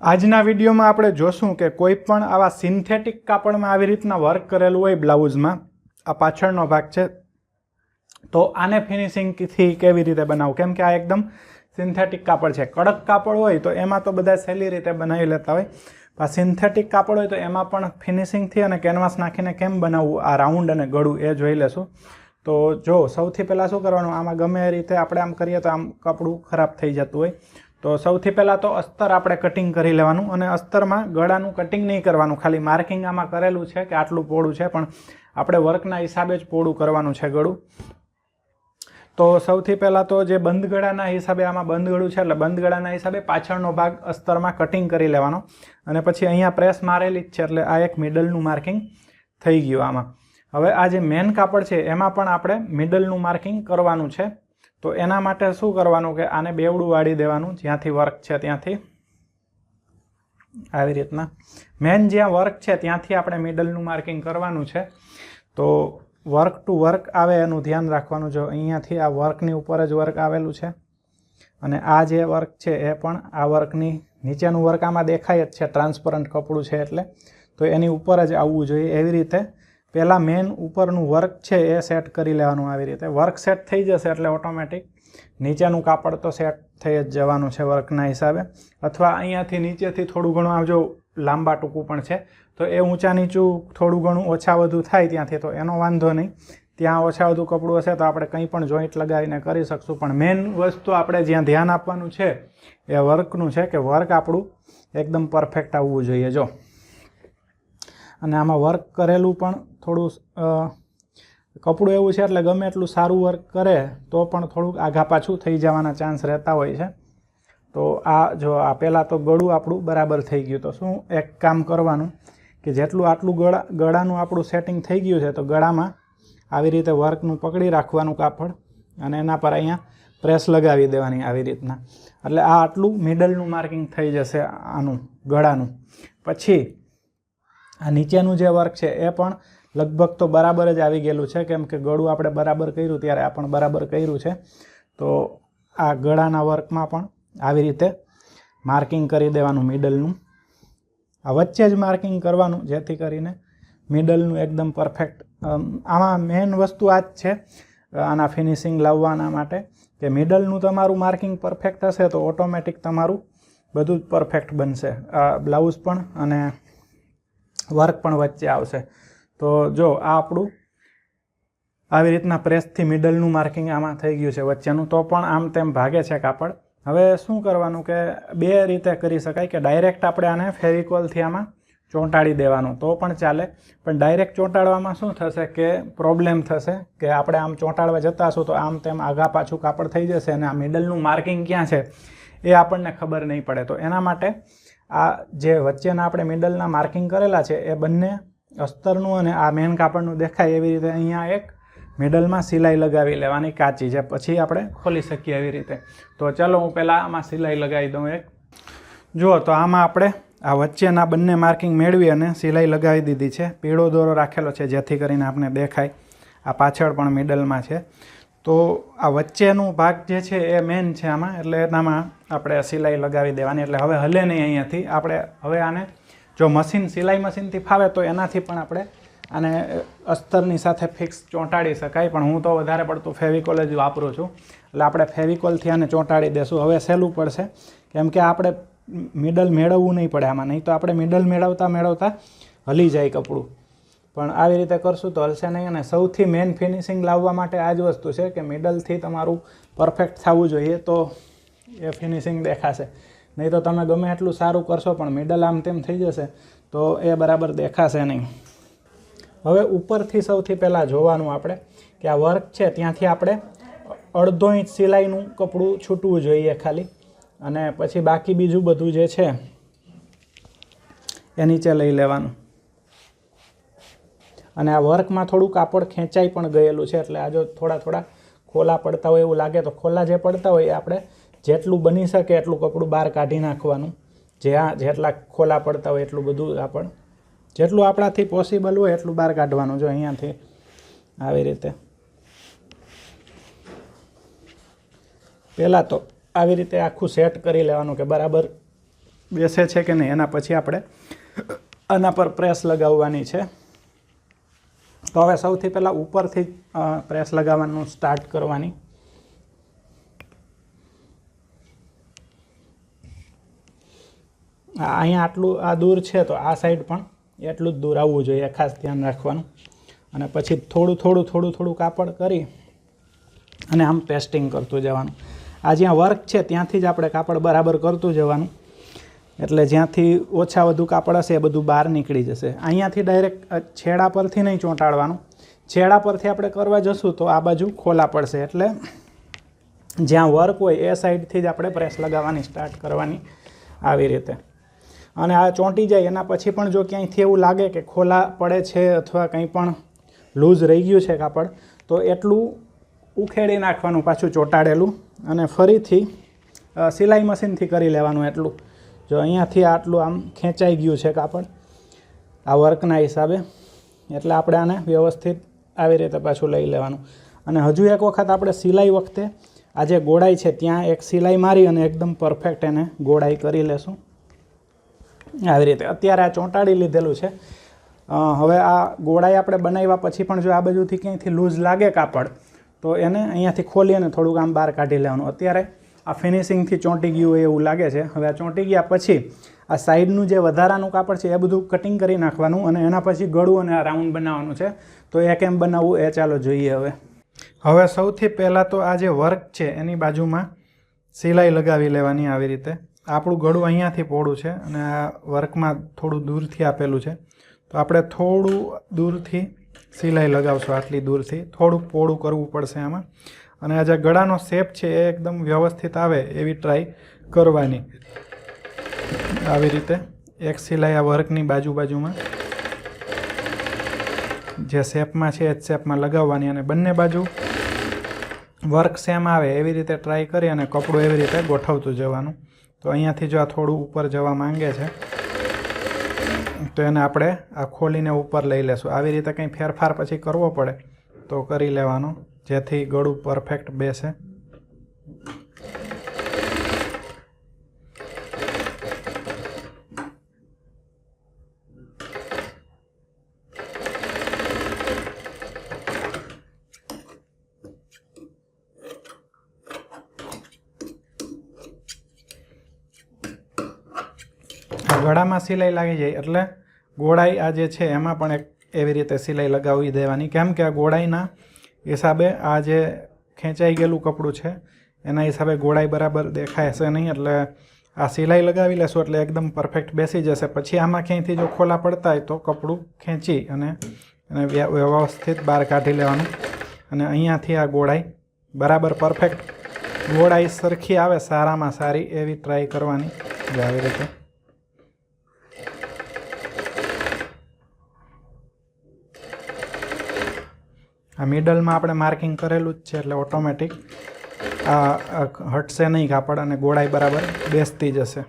આજના વિડીયોમાં આપણે જોશું કે કોઈ પણ આવા સિન્થેટિક કાપડમાં આવી રીતના વર્ક કરેલું હોય બ્લાઉઝમાં, આ પાછળનો ભાગ છે, તો આને ફિનિશિંગથી કેવી રીતે બનાવવું? કેમ કે આ એકદમ સિન્થેટિક કાપડ છે. કડક કાપડ હોય તો એમાં તો બધા સહેલી રીતે બનાવી લેતા હોય. આ સિન્થેટિક કાપડ હોય તો એમાં પણ ફિનિશિંગથી અને કેનવાસ નાખીને કેમ બનાવવું, આ રાઉન્ડ અને ગળું એ જોઈ લેશું. તો જો સૌથી પહેલાં શું કરવાનું, આમાં ગમે એ રીતે આપણે આમ કરીએ તો આમ કપડું ખરાબ થઈ જતું હોય. તો સૌથી પહેલાં તો અસ્તર આપણે કટિંગ કરી લેવાનું, અને અસ્તરમાં ગળાનું કટિંગ નહીં કરવાનું, ખાલી માર્કિંગ આમાં કરેલું છે કે આટલું પહોળું છે, પણ આપણે વર્કના હિસાબે જ પહોળું કરવાનું છે ગળું. તો સૌથી પહેલાં તો જે બંધ ગળાના હિસાબે આમાં બંધ ગળું છે, એટલે બંધ ગળાના હિસાબે પાછળનો ભાગ અસ્તરમાં કટિંગ કરી લેવાનો, અને પછી અહીંયા પ્રેસ મારેલી જ છે એટલે આ એક મિડલનું માર્કિંગ થઈ ગયું આમાં. હવે આ જે મેન કાપડ છે એમાં પણ આપણે મિડલનું માર્કિંગ કરવાનું છે. તો એના માટે શું કરવાનું કે આને બેવડું વાળી દેવાનું, જ્યાંથી વર્ક છે ત્યાંથી આવી રીતના મેન જ્યાં વર્ક છે ત્યાંથી આપણે મિડલનું માર્કિંગ કરવાનું છે. તો વર્ક ટુ વર્ક આવે એનું ધ્યાન રાખવાનું. જો અહીંયાથી આ વર્કની ઉપર જ વર્ક આવેલું છે, અને આ જે વર્ક છે એ પણ આ વર્કની નીચેનું વર્ક આમાં દેખાય જ છે, ટ્રાન્સપરન્ટ કપડું છે એટલે, તો એની ઉપર જ આવવું જોઈએ. એવી રીતે પહેલાં મેન ઉપરનું વર્ક છે એ સેટ કરી લેવાનું. આવી રીતે વર્ક સેટ થઈ જશે એટલે ઓટોમેટિક નીચેનું કાપડ તો સેટ થઈ જ જવાનું છે વર્કના હિસાબે. અથવા અહીંયાથી નીચેથી થોડું ઘણું આમ જો લાંબા ટૂંકું પણ છે તો એ ઊંચા નીચું થોડું ઘણું ઓછા વધુ થાય ત્યાંથી, તો એનો વાંધો નહીં. ત્યાં ઓછા વધુ કપડું હશે તો આપણે કંઈ પણ જોઈન્ટ લગાવીને કરી શકશું. પણ મેન વસ્તુ આપણે જ્યાં ધ્યાન આપવાનું છે એ વર્કનું છે, કે વર્ક આપણું એકદમ પરફેક્ટ આવવું જોઈએ. જો અને આમાં વર્ક કરેલું પણ થોડું કપડું એવું છે એટલે ગમે એટલું સારું વર્ક કરે તો પણ થોડુંક આઘા પાછું થઈ જવાના ચાન્સ રહેતા હોય છે. તો આ જો આ પહેલાં તો ગળું આપણું બરાબર થઈ ગયું. તો શું એક કામ કરવાનું કે જેટલું આટલું ગળાનું આપણું સેટિંગ થઈ ગયું છે તો ગળામાં આવી રીતે વર્કનું પકડી રાખવાનું કાપડ, અને એના પર અહીંયા પ્રેસ લગાવી દેવાની આવી રીતના. એટલે આ આટલું મિડલનું માર્કિંગ થઈ જશે આનું ગળાનું. પછી આ નીચેનું જે વર્ક છે એ પણ લગભગ તો બરાબર જ આવી ગયેલું છે, કેમ કે ગળું આપણે બરાબર કર્યું ત્યારે આ પણ બરાબર કર્યું છે. તો આ ગળાના વર્કમાં પણ આવી રીતે માર્કિંગ કરી દેવાનું મિડલનું. આ વચ્ચે જ માર્કિંગ કરવાનું જેથી કરીને મિડલનું એકદમ પરફેક્ટ. આમાં મેઇન વસ્તુ આ જ છે આના ફિનિશિંગ લાવવાના માટે, કે મિડલનું તમારું માર્કિંગ પરફેક્ટ હશે તો ઓટોમેટિક તમારું બધું જ પરફેક્ટ બનશે. આ બ્લાઉઝ પણ અને વર્ક પણ વચ્ચે આવશે. તો જો આ આપણું આવી રીતના પ્રેસથી મિડલનું માર્કિંગ આમાં થઈ ગયું છે વચ્ચેનું, તો પણ આમ તેમ ભાગે છે કાપડ. હવે શું કરવાનું કે બે રીતે કરી શકાય, કે ડાયરેક્ટ આપણે આને ફેવિકોલથી આમાં ચોંટાડી દેવાનું તો પણ ચાલે. પણ ડાયરેક્ટ ચોંટાડવામાં શું થશે કે પ્રોબ્લેમ થશે, કે આપણે આમ ચોંટાડવા જતા હશું તો આમ તેમ આઘા પાછું કાપડ થઈ જશે, અને આ મિડલનું માર્કિંગ ક્યાં છે એ આપણને ખબર નહીં પડે. તો એના માટે આ જે વચ્ચેના આપણે મિડલના માર્કિંગ કરેલા છે એ બંને અસ્તરનું અને આ મેન કાપડનું દેખાય એવી રીતે અહીંયા એક મિડલમાં સિલાઈ લગાવી લેવાની કાચી, જે પછી આપણે ખોલી શકીએ એવી રીતે. તો ચલો હું પહેલાં આમાં સિલાઈ લગાવી દઉં એક. જુઓ તો આમાં આપણે આ વચ્ચેના બંને માર્કિંગ મેળવી અને સિલાઈ લગાવી દીધી છે. પીળો દોરો રાખેલો છે જેથી કરીને આપણે દેખાય. આ પાછળ પણ મિડલમાં છે. તો આ વચ્ચેનું ભાગ જે છે એ મેન છે આમાં, એટલે એનામાં આપણે સિલાઈ લગાવી દેવાની, એટલે હવે હલે નહીં અહીંયાથી. આપણે હવે આને જો મશીન સિલાઈ મશીનથી ફાવે તો એનાથી પણ આપણે આને અસ્તરની સાથે ફિક્સ ચોંટાડી શકાય, પણ હું તો વધારે પડતું ફેવિકોલ જ વાપરું છું. એટલે આપણે ફેવિકોલથી આને ચોંટાડી દેશું. હવે સહેલું પડશે, કેમ કે આપણે મિડલ મેળવવું નહીં પડે આમાં, નહીં તો આપણે મિડલ મેળવતા હલી જાય કપડું. પણ આવી રીતે કરશું તો હલશે નહીં. અને સૌથી મેઇન ફિનિશિંગ લાવવા માટે આ જ વસ્તુ છે કે મિડલથી તમારું પરફેક્ટ થવું જોઈએ, તો એ ફિનિશિંગ દેખાશે. નહીં તો તમે ગમે એટલું સારું કરશો પણ મિડલ આમ તેમ થઈ જશે તો એ બરાબર દેખાશે નહીં. હવે ઉપરથી સૌથી પહેલાં જોવાનું આપણે કે આ વર્ક છે ત્યાંથી આપણે 1/2 ઇંચ સિલાઈનું કપડું છૂટવું જોઈએ ખાલી, અને પછી બાકી બીજું બધું જે છે એ નીચે લઈ લેવાનું. અને આ વર્કમાં થોડું કાપડ ખેંચાઈ પણ ગયેલું છે, એટલે આ જો થોડા ખોલા પડતા હોય એવું લાગે તો ખોલા જે પડતા હોય એ આપણે જેટલું બની શકે એટલું કપડું બહાર કાઢી નાખવાનું. જેટલા ખોલા પડતા હોય એટલું બધું કાપડ જેટલું આપણાથી પોસિબલ હોય એટલું બહાર કાઢવાનું. જો અહીંયાથી આવી રીતે પહેલાં તો આવી રીતે આખું સેટ કરી લેવાનું કે બરાબર બેસે છે કે નહીં એના પછી આપણે આના પર પ્રેસ લગાવવાની છે. તો હવે સૌથી પહેલાં ઉપરથી પ્રેસ લગાવવાનું સ્ટાર્ટ કરવાની. અહીંયા આટલું આ દૂર છે તો આ સાઈડ પણ એટલું જ દૂર આવવું જોઈએ, ખાસ ધ્યાન રાખવાનું. અને પછી થોડું કાપડ કરી અને આમ પેસ્ટિંગ કરતું જવાનું. આ જ્યાં વર્ક છે ત્યાંથી જ આપણે કાપડ બરાબર કરતું જવાનું, એટલે જ્યાંથી ઓછા વધુ કાપડ હશે એ બધું બહાર નીકળી જશે. અહીંયાથી ડાયરેક્ટ છેડા પરથી નહીં ચોંટાડવાનું. છેડા પરથી આપણે કરવા જશું તો આ બાજુ ખોલા પડશે, એટલે જ્યાં વર્ક હોય એ સાઈડથી જ આપણે પ્રેસ લગાવવાની સ્ટાર્ટ કરવાની આવી રીતે. અને આ ચોંટી જાય એના પછી પણ જો ક્યાંયથી એવું લાગે કે ખોલા પડે છે અથવા કંઈ પણ લૂઝ રહી ગયું છે કાપડ, તો એટલું ઉખેડી નાખવાનું પાછું ચોંટાડેલું, અને ફરીથી સિલાઈ મશીનથી કરી લેવાનું એટલું. જો અહીંયાથી આટલું આમ ખેંચાઈ ગયું છે કાપડ આ વર્કના હિસાબે, એટલે આપણે આને વ્યવસ્થિત આવી રીતે પાછું લઈ લેવાનું. અને હજુ એક વખત આપણે સિલાઈ વખતે આ જે ગોળાઈ છે ત્યાં એક સિલાઈ મારી અને એકદમ પરફેક્ટ એને ગોળાઈ કરી લેશું આવી રીતે. અત્યારે આ ચોંટાડી લીધેલું છે. હવે આ ગોળાઈ આપણે બનાવ્યા પછી પણ જો આ બાજુથી ક્યાંયથી લૂઝ લાગે કાપડ તો એને અહીંયાથી ખોલી અને થોડુંક આમ બહાર કાઢી લેવાનું. અત્યારે આ ફિનિશિંગથી ચોંટી ગયું હોય એવું લાગે છે. હવે આ ચોંટી ગયા પછી આ સાઈડનું જે વધારાનું કાપડ છે એ બધું કટિંગ કરી નાખવાનું, અને એના પછી ગળું અને આ રાઉન્ડ બનાવવાનું છે. તો એ કેમ બનાવવું એ ચાલો જોઈએ. હવે સૌથી પહેલાં તો આ જે વર્ક છે એની બાજુમાં સિલાઈ લગાવી લેવાની આવી રીતે. આપણું ગળું અહીંયાથી પહોળું છે અને આ વર્કમાં થોડું દૂરથી આપેલું છે, તો આપણે થોડું દૂરથી સિલાઈ લગાવશું. આટલી દૂરથી થોડુંક પહોળું કરવું પડશે આમાં. અને આ જે ગળાનો શેપ છે એ એકદમ વ્યવસ્થિત આવે એવી ટ્રાય કરવાની. આવી રીતે એક સિલાઈ આ વર્કની બાજુમાં જે શેપમાં છે એ જ શેપમાં લગાવવાની, અને બંને બાજુ વર્ક સેમ આવે એવી રીતે ટ્રાય કરી અને કપડું એવી રીતે ગોઠવતું જવાનું. તો અહીંયાથી જો આ થોડું ઉપર જવા માંગે છે તો એને આપણે આ ખોલીને ઉપર લઈ લેશું. આવી રીતે કંઈ ફેરફાર પછી કરવો પડે તો કરી લેવાનો, જેથી ગળું પરફેક્ટ બેસે. ગળામાં સિલાઈ લાગી જાય એટલે ગોળાઈ આ જે છે એમાં પણ એક એવી રીતે સિલાઈ લગાવી દેવાની, કેમ કે આ ગોળાઈના હિસાબે આ જે ખેંચાઈ ગયેલું કપડું છે એના હિસાબે ગોળાઈ બરાબર દેખાશે નહીં. એટલે આ સિલાઈ લગાવી લેશું એટલે એકદમ પરફેક્ટ બેસી જશે. પછી આમાં ક્યાંયથી જો ખોલા પડતા હોય તો કપડું ખેંચી અને એને વ્યવસ્થિત બહાર કાઢી લેવાનું. અને અહીંયાથી આ ગોળાઈ બરાબર પરફેક્ટ ગોળાઈ સરખી આવે સારામાં સારી એવી ટ્રાય કરવાની. આવી રીતે આ મિડલમાં આપણે માર્કિંગ કરેલું જ છે એટલે ઓટોમેટિક આ હટશે નહીં કાપડ અને ગોળાઈ બરાબર બેસતી જશે.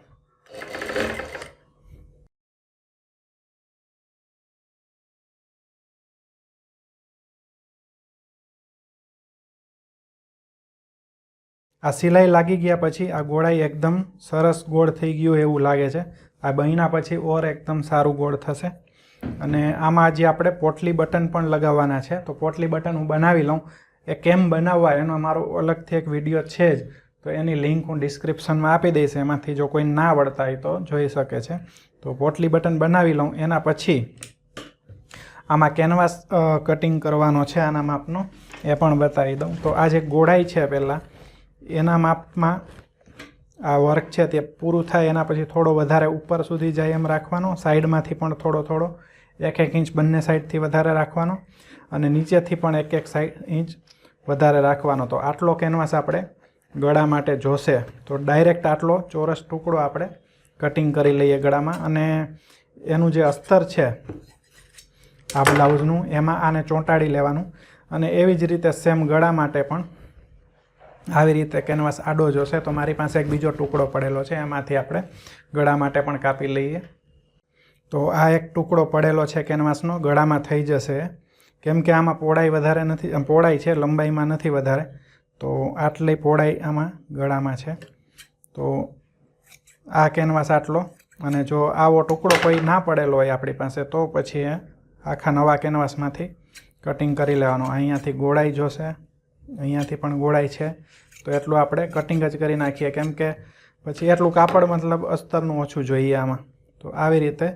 આ સિલાઈ લાગી ગયા પછી આ ગોળાઈ એકદમ સરસ ગોળ થઈ ગયું એવું લાગે છે. આ બન્યા પછી ઓર એકદમ સારું ગોળ થશે. અને આમાં જે આપણે પોટલી બટન પણ લગાવવાના છે, તો પોટલી બટન હું બનાવી લઉં. એ કેમ બનાવવા એનો મારો અલગથી એક વિડીયો છે જ, તો એની લિંક હું ડિસ્ક્રિપ્શનમાં આપી દઈશ. એમાંથી જો કોઈ ના આવડતા હોય તો જોઈ શકે છે. તો પોટલી બટન બનાવી લઉં. એના પછી આમાં કેનવાસ કટિંગ કરવાનો છે આના માપનો, એ પણ બતાવી દઉં. તો આ જે ગોળાઈ છે પહેલાં એના માપમાં આ વર્ક છે તે પૂરું થાય એના પછી થોડો વધારે ઉપર સુધી જાય એમ રાખવાનો. સાઈડમાંથી પણ થોડો 1-1 ઇંચ બંને સાઈડથી વધારે રાખવાનો, અને નીચેથી પણ 1-1 ઇંચ વધારે રાખવાનો. તો આટલો કેનવાસ આપણે ગળા માટે જોશે. તો ડાયરેક્ટ આટલો ચોરસ ટુકડો આપણે કટિંગ કરી લઈએ ગળામાં. અને એનું જે અસ્તર છે આ બ્લાઉઝનું એમાં આને ચોંટાડી લેવાનું. અને એવી જ રીતે સેમ ગળા માટે પણ આવી રીતે કેનવાસ આડો જોશે. તો મારી પાસે એક બીજો ટુકડો પડેલો છે, એમાંથી આપણે ગળા માટે પણ કાપી લઈએ. તો આ એક ટુકડો પડેલો છે કેનવાસનો, ગળામાં થઈ જશે, કેમ કે આમાં પહોળાઈ વધારે નથી, પહોળાઈ છે લંબાઈમાં નથી વધારે. તો આટલી પહોળાઈ આમાં ગળામાં છે. તો આ કેનવાસ આટલો, અને જો આવો ટુકડો કોઈ ના પડેલો હોય આપણી પાસે તો પછી આખા નવા કેનવાસમાંથી કટિંગ કરી લેવાનું. અહીંયાથી ગોળાઈ જોશે, અહીંયાથી પણ ગોળાઈ છે, તો એટલું આપણે કટિંગ જ કરી નાખીએ, કેમ કે પછી એટલું કાપડ મતલબ અસ્તરનું ઓછું જોઈએ આમાં. તો આવી રીતે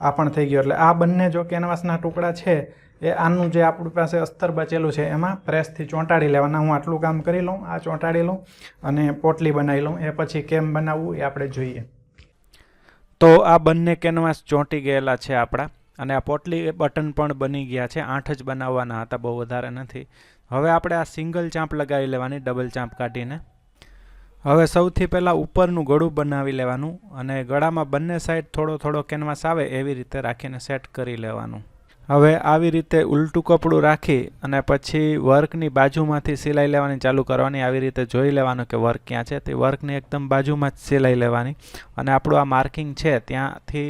આ પણ થઈ ગયું. એટલે આ બંને જો કેનવાસના ટુકડા છે એ આનું જે આપણી પાસે અસ્તર બચેલું છે એમાં પ્રેસથી ચોંટાડી લેવાના. હું આટલું કામ કરી લઉં, આ ચોંટાડી લઉં અને પોટલી બનાવી લઉં. એ પછી કેમ બનાવવું એ આપણે જોઈએ. તો આ બંને કેનવાસ ચોંટી ગયેલા છે આપણા, અને આ પોટલી બટન પણ બની ગયા છે. 8 જ બનાવવાના હતા, બહુ વધારે નથી. હવે આપણે આ સિંગલ ચાંપ લગાવી લેવાની, ડબલ ચાંપ કાઢીને. હવે સૌથી પહેલાં ઉપરનું ગળું બનાવી લેવાનું, અને ગળામાં બંને સાઈડ થોડો થોડો કેનવાસ આવે એવી રીતે રાખીને સેટ કરી લેવાનું. હવે આવી રીતે ઉલટું કપડું રાખી અને પછી વર્કની બાજુમાંથી સિલાઈ લેવાની ચાલુ કરવાની. આવી રીતે જોઈ લેવાનું કે વર્ક ક્યાં છે. તે વર્કની એકદમ બાજુમાં જ સિલાઈ લેવાની, અને આપણું આ માર્કિંગ છે ત્યાંથી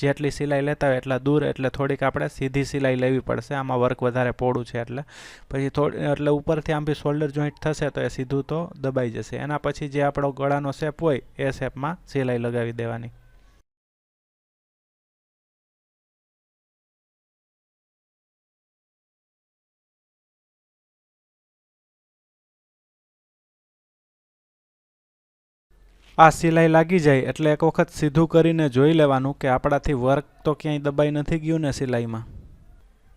જેટલી સિલાઈ લેતા હોય એટલા દૂર, એટલે થોડીક આપણે સીધી સિલાઈ લેવી પડશે. આમાં વર્ક વધારે પોળું છે એટલે પછી એટલે ઉપરથી આમ બી શોલ્ડર જોઈન્ટ થશે તો એ સીધું તો દબાઈ જશે. એના પછી જે આપણો ગળાનો શેપ હોય એ શેપમાં સિલાઈ લગાવી દેવાની. આ સિલાઈ લાગી જાય એટલે એક વખત સીધું કરીને જોઈ લેવાનું કે આપણાથી વર્ક તો ક્યાંય દબાઈ નથી ગયું ને સિલાઈમાં.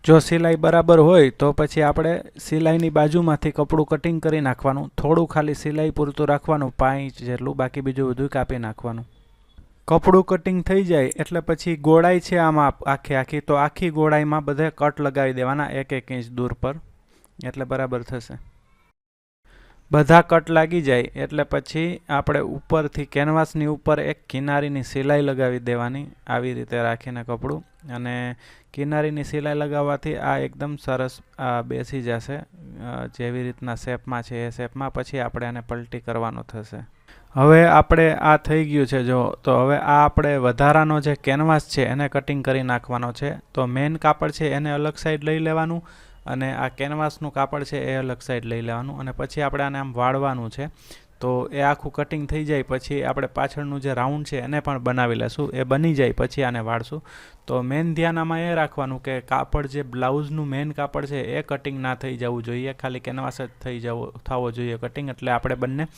જો સિલાઈ બરાબર હોય તો પછી આપણે સિલાઈની બાજુમાંથી કપડું કટિંગ કરી નાખવાનું. થોડું ખાલી સિલાઈ પૂરતું રાખવાનું, 5 ઇંચ જેટલું, બાકી બીજું બધું કાપી નાખવાનું. કપડું કટિંગ થઈ જાય એટલે પછી ગોળાઈ છે આમાં આખી, તો આખી ગોળાઈમાં બધે કટ લગાવી દેવાના 1-1 ઇંચ દૂર પર, એટલે બરાબર થશે. બધા કટ લાગી જાય એટલે પછી આપણે ઉપરથી કેનવાસની ઉપર એક કિનારીની સિલાઈ લગાવી દેવાની, આવી રીતે રાખીને કપડું. અને કિનારીની સિલાઈ લગાવવાથી આ એકદમ સરસ બેસી જશે, જેવી રીતના શેપમાં છે એ શેપમાં. પછી આપણે આને પલટી કરવાનો થશે. હવે આપણે આ થઈ ગયું છે જો, તો હવે આ આપણે વધારાનો જે કેનવાસ છે એને કટિંગ કરી નાખવાનો છે. તો મેઇન કાપડ છે એને અલગ સાઈડ લઈ લેવાનું, અને આ કેનવાસનું કાપડ છે એ અલગ સાઈડ લઈ લેવાનું, અને પછી આપણે આને આમ વાળવાનું છે. તો એ આખું કટિંગ થઈ જાય પછી આપણે પાછળનું જે રાઉન્ડ છે એને પણ બનાવી લેશું. એ બની જાય પછી આને વાળશું. તો મેઇન ધ્યાન આમાં એ રાખવાનું કે કાપડ જે બ્લાઉઝનું મેઇન કાપડ છે એ કટિંગ ના થઈ જવું જોઈએ, ખાલી કેનવાસ જ થવો જોઈએ કટિંગ. એટલે આપણે બંને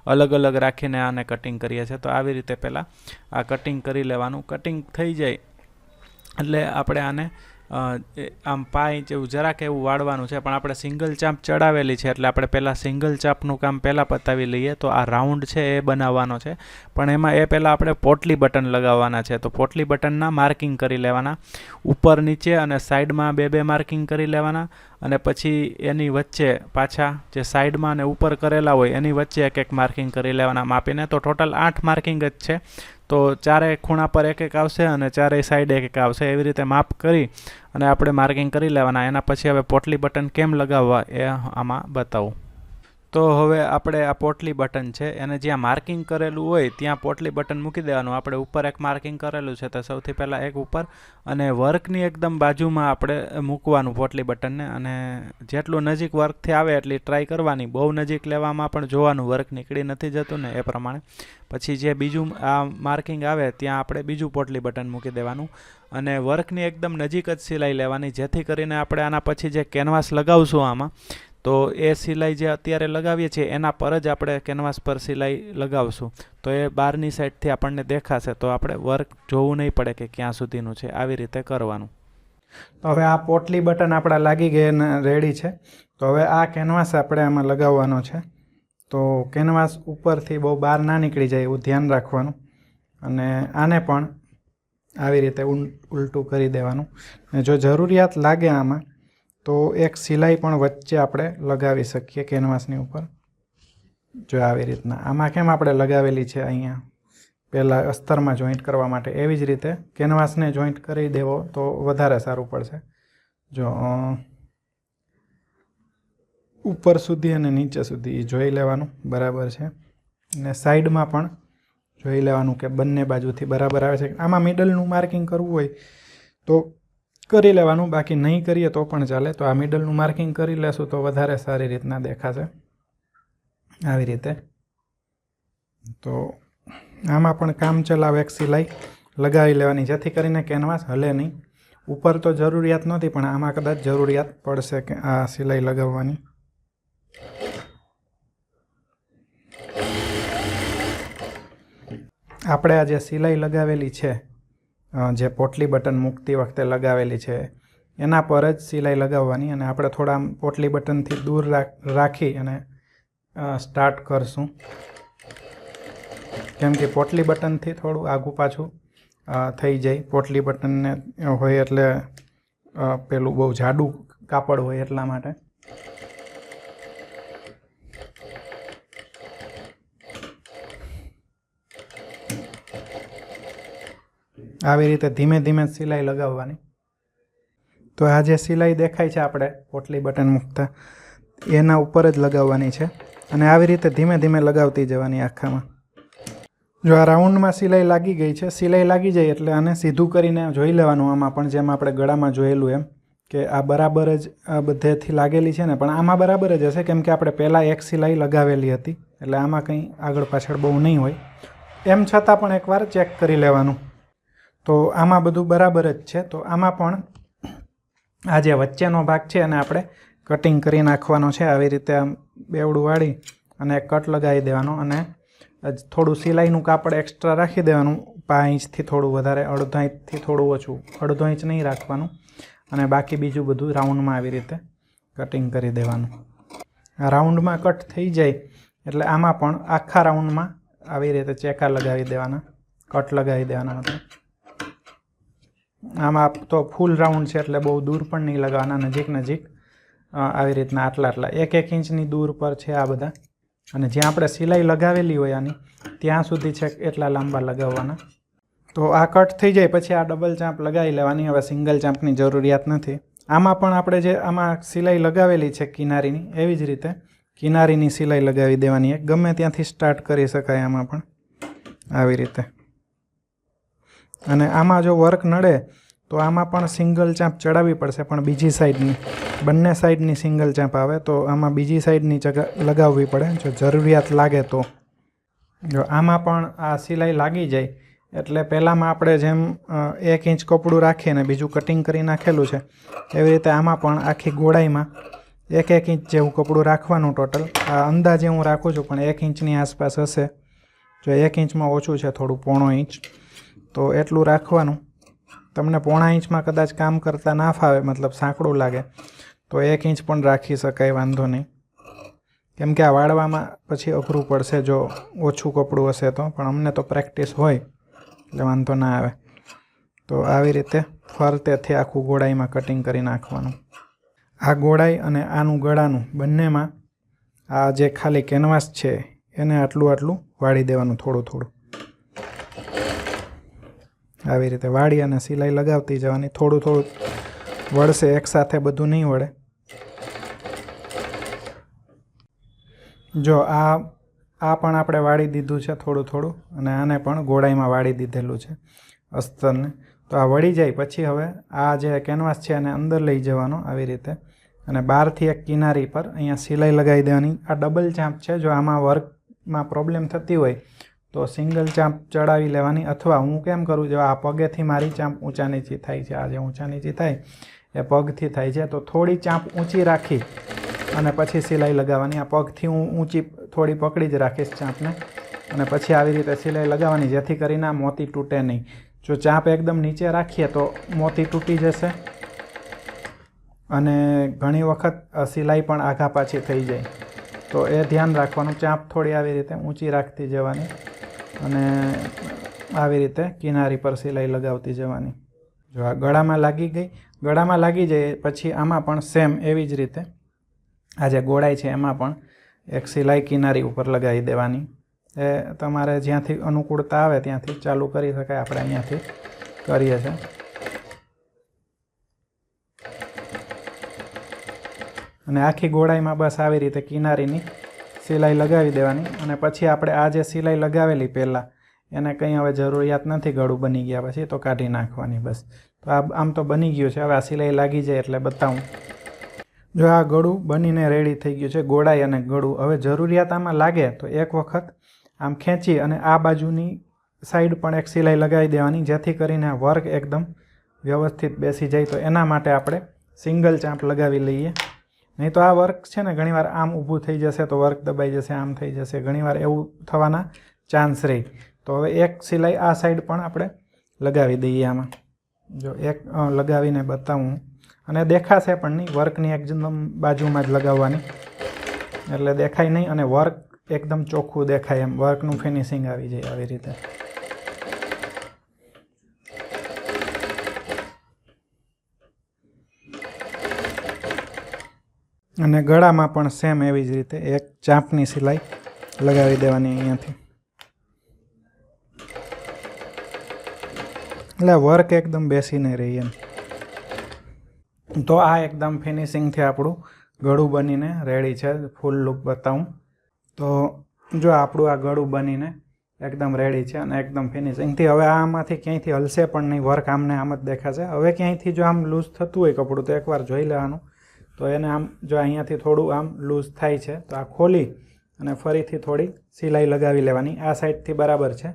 અલગ અલગ રાખીને આને કટિંગ કરીએ છીએ. તો આવી રીતે પહેલાં આ કટિંગ કરી લેવાનું. કટિંગ થઈ જાય એટલે આપણે આને આમ 5 ઇંચ એવું જરાક એવું વાળવાનું છે, પણ આપણે સિંગલ ચાંપ ચડાવેલી છે એટલે આપણે પહેલાં સિંગલ ચાંપનું કામ પહેલાં પતાવી લઈએ. તો આ રાઉન્ડ છે એ બનાવવાનો છે, પણ એમાં એ પહેલાં આપણે પોટલી બટન લગાવવાના છે. તો પોટલી બટનના માર્કિંગ કરી લેવાના, ઉપર નીચે અને સાઈડમાં 2-2 માર્કિંગ કરી લેવાના, અને પછી એની વચ્ચે પાછા જે સાઈડમાં અને ઉપર કરેલા હોય એની વચ્ચે એક માર્કિંગ કરી લેવાના માપીને. તો ટોટલ 8 માર્કિંગ જ છે. તો ચારે ખૂણા પર 1-1 આવશે અને ચારેય સાઈડ 1-1 આવશે. એવી રીતે માપ કરી અને આપણે માર્કિંગ કરી લેવાના. એના પછી હવે પોટલી બટન કેમ લગાવવા એ આમાં બતાવું. તો હવે આપણે આ પોટલી બટન છે એને જ્યાં માર્કિંગ કરેલું હોય ત્યાં પોટલી બટન મૂકી દેવાનું. આપણે ઉપર એક માર્કિંગ કરેલું છે તો સૌથી પહેલાં એક ઉપર, અને વર્કની એકદમ બાજુમાં આપણે મૂકવાનું પોટલી બટનને. અને જેટલું નજીક વર્કથી આવે એટલી ટ્રાય કરવાની. બહુ નજીક લેવામાં પણ જોવાનું વર્ક નીકળી નથી જતું ને એ પ્રમાણે. પછી જે બીજું આ માર્કિંગ આવે ત્યાં આપણે બીજું પોટલી બટન મૂકી દેવાનું, અને વર્કની એકદમ નજીક જ સિલાઈ લેવાની, જેથી કરીને આપણે આના પછી જે કેનવાસ લગાવશું આમાં, તો એ સિલાઈ જે અત્યારે લગાવીએ છીએ એના પર જ આપણે કેનવાસ પર સિલાઈ લગાવશું. તો એ બહારની સાઈડથી આપણને દેખાશે, તો આપણે વર્ક જોવું નહીં પડે કે ક્યાં સુધીનું છે. આવી રીતે કરવાનું. તો હવે આ પોટલી બટન આપણા લાગી ગયા અને રેડી છે. તો હવે આ કેનવાસ આપણે આમાં લગાવવાનો છે. તો કેનવાસ ઉપરથી બહુ બહાર ના નીકળી જાય એવું ધ્યાન રાખવાનું, અને આને પણ આવી રીતે ઉલટું કરી દેવાનું. અને જો જરૂરિયાત લાગે આમાં તો એક સિલાઈ પણ વચ્ચે આપણે લગાવી શકીએ કેનવાસની ઉપર. જો આવી રીતના આમાં કેમ આપણે લગાવેલી છે અહીંયા પહેલાં અસ્તરમાં જોઈન્ટ કરવા માટે, એવી જ રીતે કેનવાસને જોઈન્ટ કરી દેવો તો વધારે સારું પડશે. જો ઉપર સુધી અને નીચે સુધી જોઈ લેવાનું બરાબર છે, અને સાઈડમાં પણ જોઈ લેવાનું કે બંને બાજુથી બરાબર આવે છે. આમાં મિડલનું માર્કિંગ કરવું હોય તો કરી લેવાનું, બાકી નહીં કરીએ તો પણ ચાલે. તો આ મિડલનું માર્કિંગ કરી લેશું તો વધારે સારી રીતના દેખાશે આવી રીતે. તો આમાં પણ કામચલાઉ એક સિલાઈ લગાવી લેવાની, જેથી કરીને કેનવાસ હલે નહીં. ઉપર તો જરૂરિયાત નહોતી, પણ આમાં કદાચ જરૂરિયાત પડશે કે આ સિલાઈ લગાવવાની. આપણે આ જે સિલાઈ લગાવેલી છે, જે પોટલી બટન મૂકતી વખતે લગાવેલી છે, એના પર જ સિલાઈ લગાવવાની. અને આપણે થોડા પોટલી બટનથી દૂર રાખી અને સ્ટાર્ટ કરશું, કેમ કે પોટલી બટનથી થોડું આઘું પાછું થઈ જાય. પોટલી બટનને હોય એટલે પેલું બહુ જાડું કાપડ હોય એટલા માટે. આવી રીતે ધીમે ધીમે સિલાઈ લગાવવાની. તો આ જે સિલાઈ દેખાય છે આપણે પોટલી બટન મૂકતા, એના ઉપર જ લગાવવાની છે. અને આવી રીતે ધીમે ધીમે લગાવતી જવાની આખામાં. જો આ રાઉન્ડમાં સિલાઈ લાગી ગઈ છે, સિલાઈ લાગી જાય એટલે આને સીધું કરીને જોઈ લેવાનું. આમાં પણ જેમ આપણે ગળામાં જોયેલું એમ કે આ બરાબર જ બધેથી લાગેલી છે ને, પણ આમાં બરાબર જ હશે, કેમ કે આપણે પહેલાં એક સિલાઈ લગાવેલી હતી, એટલે આમાં કંઈ આગળ પાછળ બહુ નહીં હોય. એમ છતાં પણ એકવાર ચેક કરી લેવાનું. તો આમાં બધું બરાબર જ છે. તો આમાં પણ આ જે વચ્ચેનો ભાગ છે એને આપણે કટિંગ કરી નાખવાનો છે. આવી રીતે આમ બેવડું વાળી અને કટ લગાવી દેવાનો. અને થોડું સિલાઈનું કાપડ એક્સ્ટ્રા રાખી દેવાનું, 5 ઇંચથી થોડું વધારે, અડધો ઇંચથી થોડું ઓછું, અડધો ઇંચ નહીં રાખવાનું. અને બાકી બીજું બધું રાઉન્ડમાં આવી રીતે કટિંગ કરી દેવાનું. આ રાઉન્ડમાં કટ થઈ જાય એટલે આમાં પણ આખા રાઉન્ડમાં આવી રીતે ચેકા લગાવી દેવાના, કટ લગાવી દેવાના. મતલબ આમાં તો ફૂલ રાઉન્ડ છે એટલે બહુ દૂર પણ નહીં લગાવવાના, નજીક નજીક આવી રીતના આટલા 1-1 ઇંચની દૂર પર છે આ બધા. અને જ્યાં આપણે સિલાઈ લગાવેલી હોય આની ત્યાં સુધી છે એટલા લાંબા લગાવવાના. તો આ કટ થઈ જાય પછી આ ડબલ ચાંપ લગાવી લેવાની. હવે સિંગલ ચાંપની જરૂરિયાત નથી. આમાં પણ આપણે જે આમાં સિલાઈ લગાવેલી છે કિનારીની, એવી જ રીતે કિનારીની સિલાઈ લગાવી દેવાની. એક ગમે ત્યાંથી સ્ટાર્ટ કરી શકાય આમાં પણ આવી રીતે. અને આમાં જો વર્ક નડે તો આમાં પણ સિંગલ ચાંપ ચડાવવી પડશે, પણ બીજી સાઈડની, બંને સાઈડની સિંગલ ચાંપ આવે તો આમાં બીજી સાઈડની લગાવવી પડે જો જરૂરિયાત લાગે તો. જો આમાં પણ આ સિલાઈ લાગી જાય એટલે પહેલાંમાં આપણે જેમ 1 ઇંચ કપડું રાખીને બીજું કટિંગ કરી નાખેલું છે, એવી રીતે આમાં પણ આખી ગોળાઈમાં 1-1 ઇંચ જેવું કપડું રાખવાનું ટોટલ. આ અંદાજે હું રાખું છું, પણ 1 ઇંચની આસપાસ હશે. જો 1 ઇંચમાં ઓછું છે થોડું, 1/2 ઇંચ, તો એટલું રાખવાનું. તમને 1/2 ઇંચમાં કદાચ કામ કરતાં ના ફાવે, મતલબ સાંકડું લાગે, તો 1 ઇંચ પણ રાખી શકાય, વાંધો નહીં. કેમ કે આ વાળવામાં પછી અઘરું પડશે જો ઓછું કપડું હશે તો, પણ અમને તો પ્રેક્ટિસ હોય એટલે વાંધો ના આવે. તો આવી રીતે ફરતેથી આખું ગોળાઈમાં કટિંગ કરી નાખવાનું. આ ગોળાઈ અને આનું ગળાનું બંનેમાં આ જે ખાલી કેનવાસ છે એને આટલું આટલું વાળી દેવાનું, થોડું થોડું. આવી રીતે વાળી અને સિલાઈ લગાવતી જવાની. થોડું થોડું વળશે, એકસાથે બધું નહીં વળે. જો આ પણ આપણે વાળી દીધું છે થોડું થોડું, અને આને પણ ગોળાઈમાં વાળી દીધેલું છે અસ્તરને. તો આ વળી જાય પછી હવે આ જે કેનવાસ છે એને અંદર લઈ જવાનો આવી રીતે, અને બહારથી એક કિનારી પર અહીંયા સિલાઈ લગાવી દેવાની. આ ડબલ ચાંપ છે. જો આમાં વર્કમાં પ્રોબ્લેમ થતી હોય તો સિંગલ ચાંપ ચડાવી લેવાની, અથવા હું કેમ કરું, જો આ પગેથી મારી ચાંપ ઊંચા નીચી થાય છે, આ જે ઊંચા નીચી થાય એ પગથી થાય છે, તો થોડી ચાંપ ઊંચી રાખી અને પછી સિલાઈ લગાવવાની. આ પગથી હું ઊંચી થોડી પકડી જ રાખીશ ચાંપને, અને પછી આવી રીતે સિલાઈ લગાવવાની, જેથી કરીને આ મોતી તૂટે નહીં. જો ચાંપ એકદમ નીચે રાખીએ તો મોતી તૂટી જશે, અને ઘણી વખત સિલાઈ પણ આઘા પાછી થઈ જાય. તો એ ધ્યાન રાખવાનું. ચાંપ થોડી આવી રીતે ઊંચી રાખતી જવાની અને આવી રીતે કિનારી પર સિલાઈ લગાવતી જવાની. જો આ ગળામાં લાગી ગઈ, ગળામાં લાગી જાય પછી આમાં પણ સેમ એવી જ રીતે આ જે ગોળાઈ છે એમાં પણ એક સિલાઈ કિનારી ઉપર લગાવી દેવાની. એ તમારે જ્યાંથી અનુકૂળતા આવે ત્યાંથી ચાલુ કરી શકાય. આપણે અહીંયાથી કરીએ છીએ. અને આખી ગોળાઈમાં બસ આવી રીતે કિનારીની સિલાઈ લગાવી દેવાની. અને પછી આપણે આ જે સિલાઈ લગાવેલી પહેલાં એને કંઈ હવે જરૂરિયાત નથી, ગળું બની ગયા પછી તો કાઢી નાખવાની બસ. તો આમ તો બની ગયું છે. હવે આ સિલાઈ લાગી જાય એટલે બતાવું. જો આ ગળું બનીને રેડી થઈ ગયું છે, ગોળાઈ અને ગળું. હવે જરૂરિયાત આમાં લાગે તો એક વખત આમ ખેંચી અને આ બાજુની સાઈડ પણ એક સિલાઈ લગાવી દેવાની, જેથી કરીને વર્ક એકદમ વ્યવસ્થિત બેસી જાય. તો એના માટે આપણે સિંગલ ચાંપ લગાવી લઈએ. નહીં તો આ વર્ક છે ને ઘણીવાર આમ ઊભું થઈ જશે તો વર્ક દબાઈ જશે, આમ થઈ જશે, ઘણીવાર એવું થવાના ચાન્સ રહે. તો હવે એક સિલાઈ આ સાઈડ પણ આપણે લગાવી દઈએ. આમાં જો એક લગાવીને બતાવું, અને દેખાશે પણ નહીં, વર્કની એકદમ બાજુમાં જ લગાવવાની, એટલે દેખાય નહીં અને વર્ક એકદમ ચોખ્ખું દેખાય, એમ વર્કનું ફિનિશિંગ આવી જાય આવી રીતે. અને ગળામાં પણ સેમ એવી જ રીતે એક ચાંપની સિલાઈ લગાવી દેવાની અહીંયાથી, એટલે વર્ક એકદમ બેસીને રહી એમ. તો આ એકદમ ફિનિશિંગથી આપણું ગળું બનીને રેડી છે. ફૂલ લુક બતાવું તો જો આપણું આ ગળું બનીને એકદમ રેડી છે અને એકદમ ફિનિશિંગથી. હવે આમાંથી ક્યાંયથી હલશે પણ નહીં, વર્ક આમને આમ જ દેખાશે. હવે ક્યાંયથી જો આમ લૂઝ થતું હોય કપડું તો એકવાર જોઈ લેવાનું. તો એને આમ જો અહીંયાથી થોડું આમ લૂઝ થાય છે તો આ ખોલી અને ફરીથી થોડી સિલાઈ લગાવી લેવાની. આ સાઈડથી બરાબર છે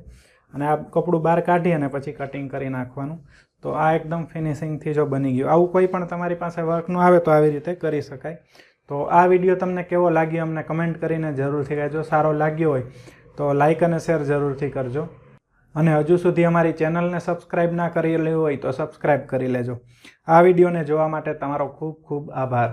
અને આ કપડું બહાર કાઢી અને પછી કટિંગ કરી નાખવાનું. તો આ એકદમ ફિનિશિંગથી જો બની ગયું. આવું કોઈ પણ તમારી પાસે વર્કનું આવે તો આવી રીતે કરી શકાય. તો આ વિડીયો તમને કેવો લાગ્યો અમને કમેન્ટ કરીને જરૂરથી કહેજો. સારો લાગ્યો હોય તો લાઇક અને શેર જરૂરથી કરજો. અને હજુ સુધી અમારી ચેનલને સબસ્ક્રાઈબ ના કરેલી હોય તો સબસ્ક્રાઈબ કરી લેજો. આ વિડીયોને જોવા માટે તમારો ખૂબ ખૂબ આભાર.